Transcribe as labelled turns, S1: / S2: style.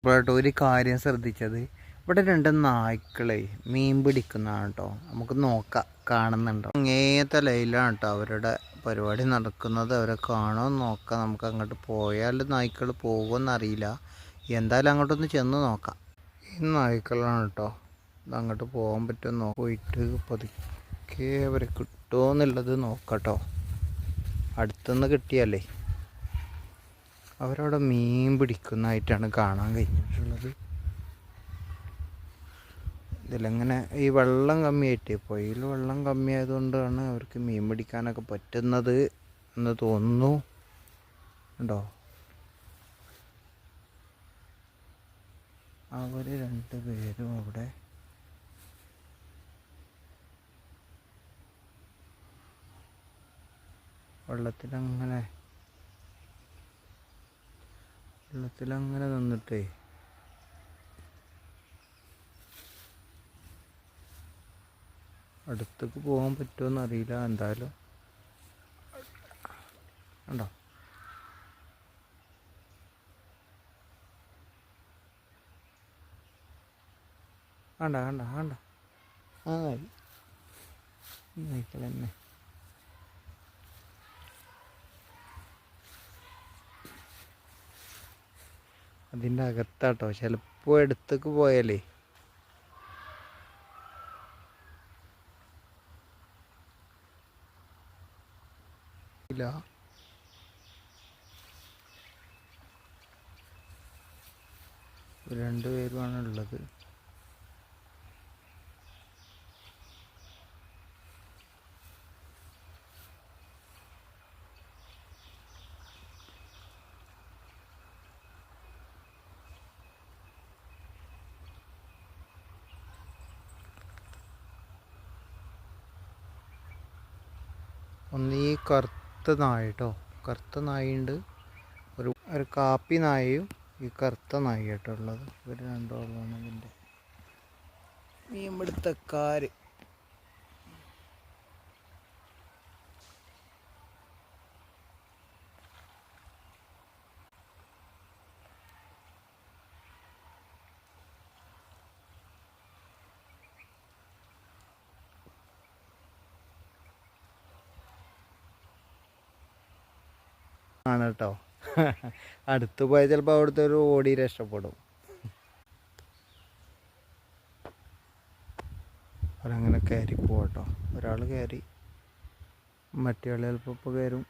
S1: ഇപ്പോഴാട്ടോ ഒരു കാര്യം ശ്രദ്ധിച്ചത്, ഇവിടെ രണ്ട് നായ്ക്കളെ മീൻ പിടിക്കുന്നതാണ് കേട്ടോ. നമുക്ക് നോക്കാം, കാണുന്നുണ്ടോ. അങ്ങേത്തെ ലൈലാണ് കേട്ടോ അവരുടെ പരിപാടി നടക്കുന്നത്. അവരെ കാണുമോ നോക്കാം. നമുക്ക് അങ്ങോട്ട് പോയാൽ നായ്ക്കൾ പോകുമെന്നറിയില്ല. എന്തായാലും അങ്ങോട്ടൊന്ന് ചെന്ന് നോക്കാം. ഈ നായ്ക്കളാണ് കേട്ടോ. അങ്ങോട്ട് പോകാൻ പറ്റുമോ പോയിട്ട് പതുക്കെ അവരെ കിട്ടുമോ എന്നുള്ളത് നോക്കാട്ടോ. അടുത്തുനിന്ന് കിട്ടിയല്ലേ. അവരവിടെ മീൻ പിടിക്കുന്നതായിട്ടാണ് കാണാൻ കഴിഞ്ഞിട്ടുള്ളത്. ഇതിലെങ്ങനെ ഈ വെള്ളം കമ്മിയായിട്ട്, പുഴയിൽ വെള്ളം കമ്മിയായതുകൊണ്ടാണ് അവർക്ക് മീൻ പിടിക്കാനൊക്കെ പറ്റുന്നത് എന്ന് തോന്നുന്നു. ഉണ്ടോ, അവർ രണ്ടുപേരും അവിടെ വെള്ളത്തിലങ്ങനെ നിന്നിട്ടേ അടുത്തേക്ക് പോകാൻ പറ്റുമോയെന്ന് അറിയില്ല. എന്തായാലും ഉണ്ടോ, വേണ്ട വേണ്ട വേണ്ട, ആ നായ്ക്കൾ തന്നെ. അതിൻ്റെ അകത്താട്ടോ. ചിലപ്പോൾ അടുത്തേക്ക് പോയാലേ ഇല്ല. രണ്ടുപേരുമാണ് ഉള്ളത്. ഒന്ന് ഈ കറുത്ത നായ കേട്ടോ. കറുത്ത നായുണ്ട്, ഒരു കാപ്പി നായയും ഈ കറുത്ത നായ കേട്ടോ ഉള്ളത്. ഇവർ രണ്ടോളാണ് ഇതിൻ്റെ മീൻപിടുത്തക്കാർ. ആണ് കേട്ടോ. അടുത്ത് പോയാൽ ചിലപ്പോൾ അവിടുത്തെ ഒരു ഓടി രക്ഷപ്പെടും. അവരങ്ങനെ കയറി പോവാട്ടോ. ഒരാൾ കയറി, മറ്റേ ആൾ ചിലപ്പോൾ ഇപ്പോൾ കയറും.